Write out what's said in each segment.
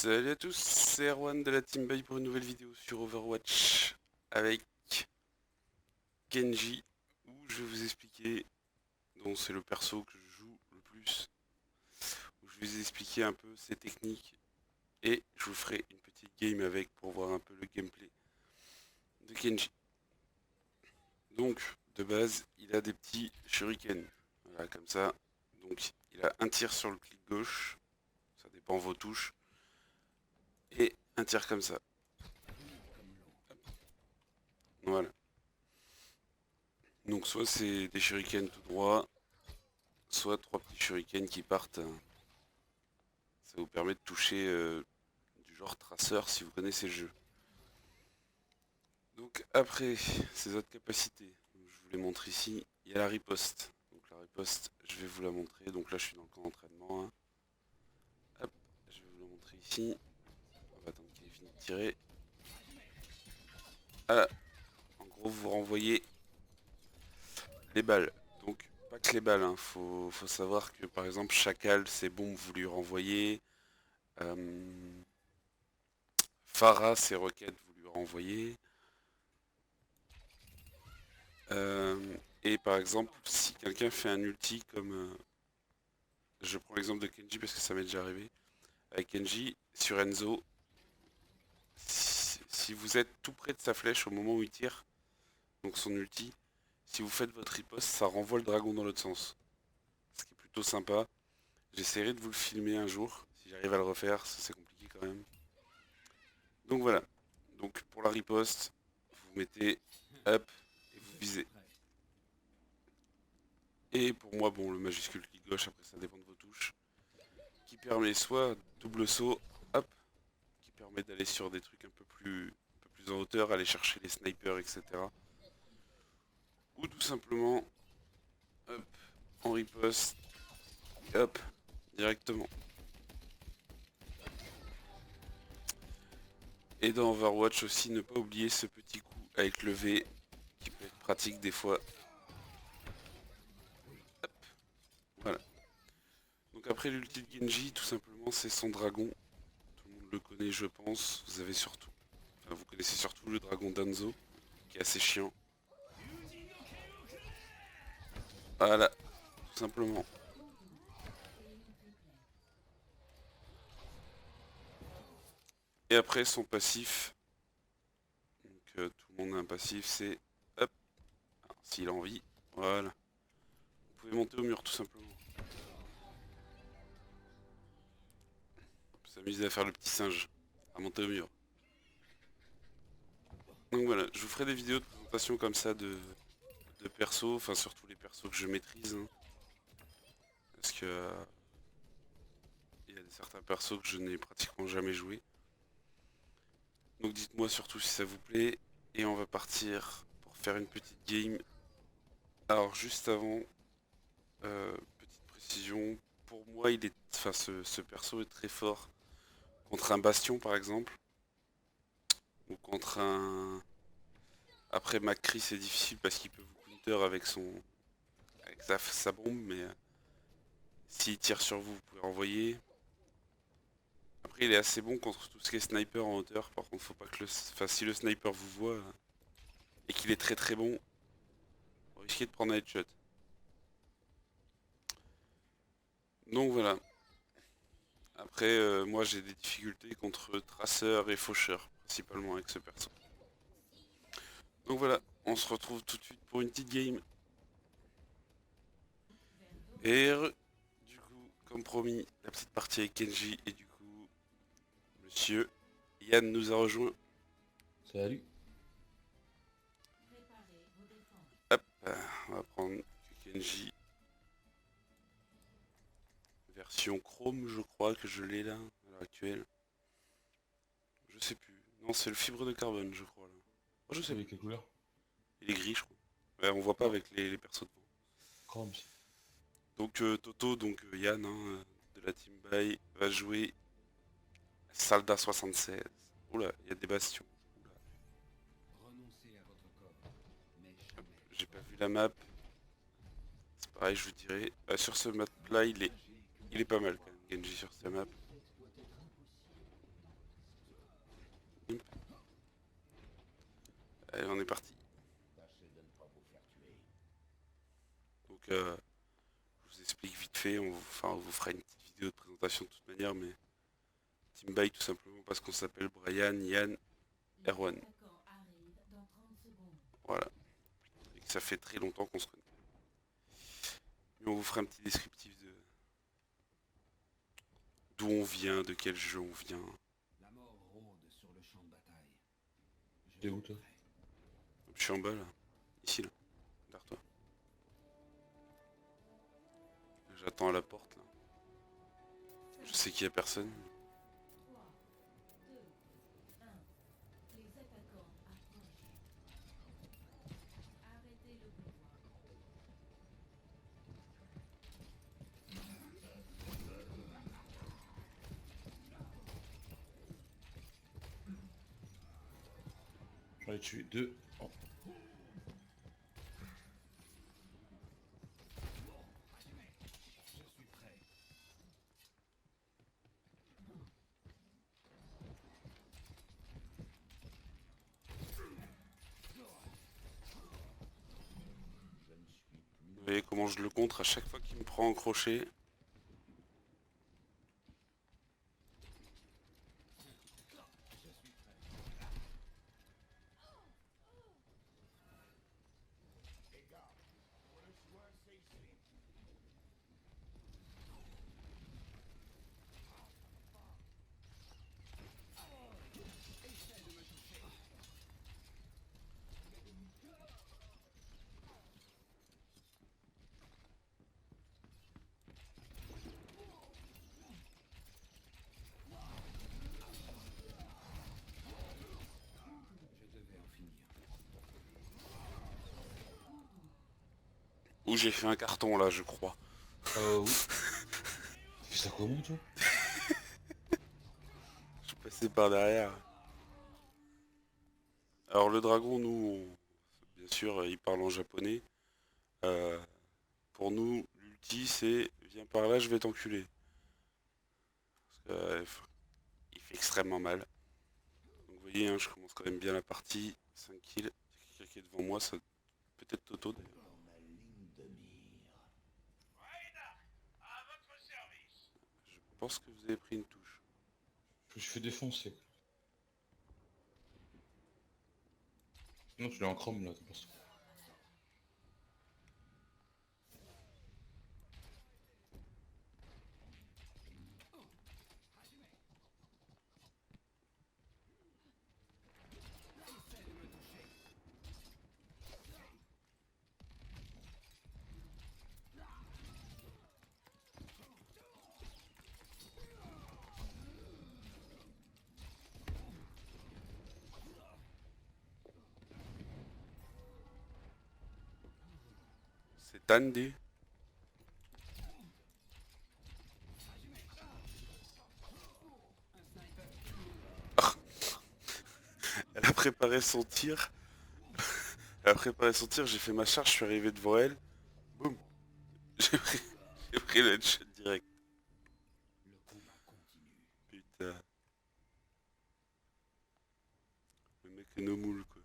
Salut à tous, c'est Erwan de la Team Bay pour une nouvelle vidéo sur Overwatch avec Genji où je vais vous expliquer, dont c'est le perso que je joue le plus, où je vais vous expliquer un peu ses techniques et je vous ferai une petite game avec pour voir un peu le gameplay de Genji. Donc de base il a des petits shurikens, voilà comme ça, donc il a un tir sur le clic gauche, ça dépend vos touches, et un tir comme ça, voilà. Donc soit c'est des shurikens tout droit, soit trois petits shurikens qui partent. Ça vous permet de toucher du genre traceur si vous connaissez le jeu. Donc après ces autres capacités, je vous les montre ici, il y a la riposte. Donc la riposte, je vais vous la montrer. Donc là je suis dans le camp d'entraînement, hein. Hop, je vais vous la montrer ici. On va attendre qu'il ait fini de tirer. Ah, en gros vous renvoyez les balles. Donc pas que les balles, hein. Faut savoir que par exemple Chacal, ses bombes vous lui renvoyez. Euh, Pharah, ses roquettes vous lui renvoyez. Et par exemple, si quelqu'un fait un ulti comme... je prends l'exemple de Kenji parce que ça m'est déjà arrivé. Avec Kenji, sur Enzo, si vous êtes tout près de sa flèche au moment où il tire, donc son ulti, si vous faites votre riposte, ça renvoie le dragon dans l'autre sens. Ce qui est plutôt sympa. J'essaierai de vous le filmer un jour, si j'arrive à le refaire, ça c'est compliqué quand même. Donc voilà. Donc pour la riposte, vous mettez up et vous visez. Et pour moi, bon, le majuscule clic gauche, après ça dépend de vos touches, qui permet soit double saut, hop, qui permet d'aller sur des trucs un peu plus en hauteur, aller chercher les snipers, etc. Ou tout simplement, hop, en riposte, hop, directement. Et dans Overwatch aussi, ne pas oublier ce petit coup avec le V, qui peut être pratique des fois. Voilà. Donc après l'ulti de Genji, tout simplement, c'est son dragon. Tout le monde le connaît, je pense. Vous avez surtout, enfin, vous connaissez surtout le dragon d'Anzo, qui est assez chiant. Voilà, tout simplement. Et après son passif, donc tout le monde a un passif, c'est hop, s'il a envie, voilà. Vous pouvez monter au mur tout simplement. S'amuser à faire le petit singe, à monter au mur. Donc voilà, je vous ferai des vidéos de présentation comme ça de persos, enfin surtout les persos que je maîtrise, hein, parce que il y a certains persos que je n'ai pratiquement jamais joué. Donc dites-moi surtout si ça vous plaît, et on va partir pour faire une petite game. Alors juste avant, petite précision, pour moi il est, enfin ce perso est très fort contre un bastion par exemple, ou contre un... Après McCree c'est difficile parce qu'il peut vous counter avec avec sa bombe, mais s'il tire sur vous, vous pouvez renvoyer. Après il est assez bon contre tout ce qui est sniper en hauteur, par contre faut pas que le... Enfin si le sniper vous voit et qu'il est très très bon, vous risquez de prendre un headshot. Donc voilà. Après moi j'ai des difficultés contre traceur et faucheur, principalement avec ce perso. Donc voilà, on se retrouve tout de suite pour une petite game. Et du coup, comme promis, la petite partie avec Kenji et du coup, monsieur Yann nous a rejoint. Salut. Hop, on va prendre Kenji version Chrome, je crois que je l'ai là, à l'heure actuelle. Je sais plus. Non, c'est le fibre de carbone, je crois là. Oh, je sais Avec plus. quelle couleur? Il est gris, je crois. Ouais, on voit pas Non, avec les persos devant. Crumbs. Donc Toto, donc Yann, hein, de la Team Bay, va jouer Salda 76. Oula, il y a des bastions. Oula. Hop, j'ai pas vu la map. C'est pareil, je vous dirais. Sur ce map là, il est pas mal quand même, Genji sur sa map. on est parti. Donc je vous explique vite fait, on vous fera une petite vidéo de présentation de toute manière, mais Team Bike tout simplement parce qu'on s'appelle Brian, Yann, Erwan. Voilà. Et que ça fait très longtemps qu'on se connaît. Mais on vous fera un petit descriptif de d'où on vient, de quel jeu on vient. T'es où toi? Je suis en bas là, ici là, derrière toi. J'attends à la porte là. Je sais qu'il y a personne. J'en ai tué deux. Oh. Vous voyez comment je le contre à chaque fois qu'il me prend en crochet. Ou j'ai fait un carton là, je crois. Oui. Tu fais ça comment toi? Je suis passé par derrière. Alors le dragon, bien sûr, il parle en japonais. Euh, pour nous, l'ulti c'est viens par là, je vais t'enculer. Parce que, il fait extrêmement mal. Donc vous voyez, hein, je commence quand même bien la partie. 5 kills. Il y a quelqu'un qui est devant moi, ça peut-être Toto d'ailleurs. Je pense que vous avez pris une touche. Je me suis fait défoncer. Non, tu l'as en chrome là, t'as pas ça. C'est Tandé. Elle a préparé son tir. Elle a préparé son tir, j'ai fait ma charge, je suis arrivé devant elle. Boum. J'ai pris, j'ai pris le headshot direct. Putain. Le mec est no moule quoi.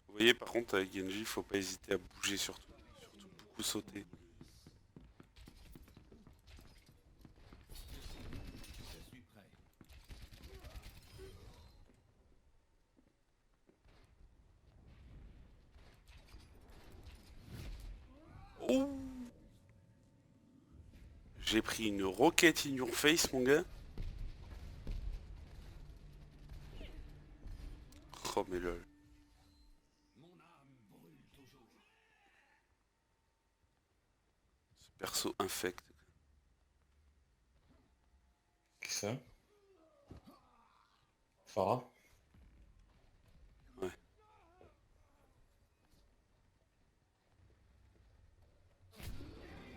Vous voyez par contre avec Genji, faut pas hésiter à bouger surtout. Surtout beaucoup sauter. Oh, j'ai pris une rocket in your face mon gars. Oh mais lol. Ce perso infect. Qui ça? Farah? Ouais.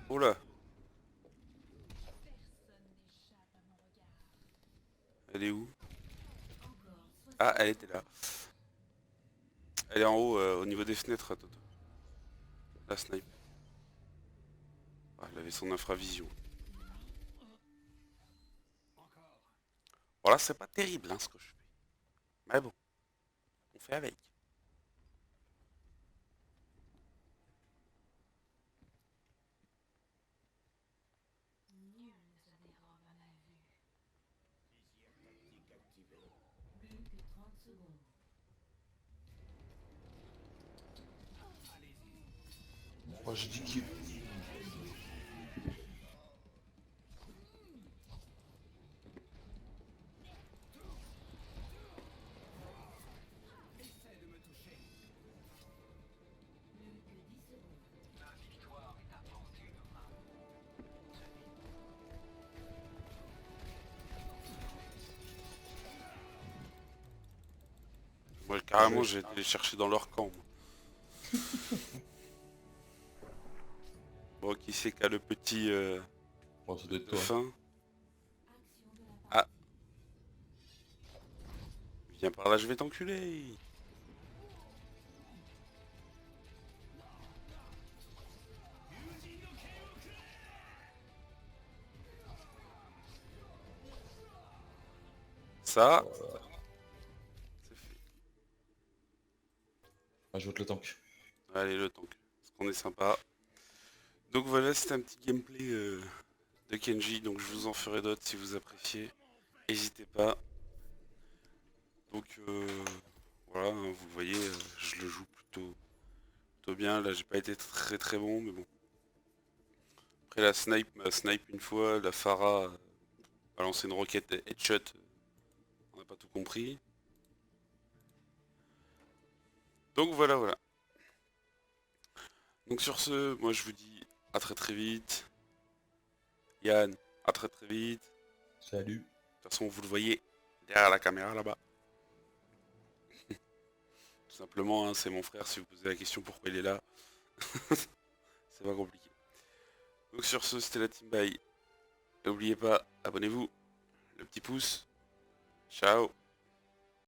Oh là. Elle est où? Ah, elle était là. Elle est en haut, au niveau des fenêtres, Toto. La snipe. Ah, elle avait son infravision. Voilà, c'est pas terrible hein, ce que je fais. Mais bon. fait avec. Oh, j'ai dit qu'il... Moi, carrément, j'ai été les chercher dans leur camp. Moi. Bon, qui c'est qu'a le petit Oh, ça doit être de toi. fin? Ah, viens par là, je vais t'enculer. Ça, c'est fait. Ah, je vote le tank. Allez, le tank. Parce qu'on est sympa. Donc voilà, c'était un petit gameplay de Kenji. Donc je vous en ferai d'autres si vous appréciez. N'hésitez pas. Donc voilà, hein, vous le voyez, je le joue plutôt bien. Là, j'ai pas été très très bon, mais bon. Après la snipe m'a snipe une fois, la Pharah a lancé une roquette headshot. On n'a pas tout compris. Donc voilà, voilà. Donc sur ce, moi je vous dis à très très vite. Yann, à très très vite. Salut. De toute façon, vous le voyez derrière la caméra là-bas. Tout simplement, hein, c'est mon frère. Si vous posez la question pourquoi il est là, c'est pas compliqué. Donc sur ce, c'était la Team Bye. N'oubliez pas, abonnez-vous, le petit pouce. Ciao.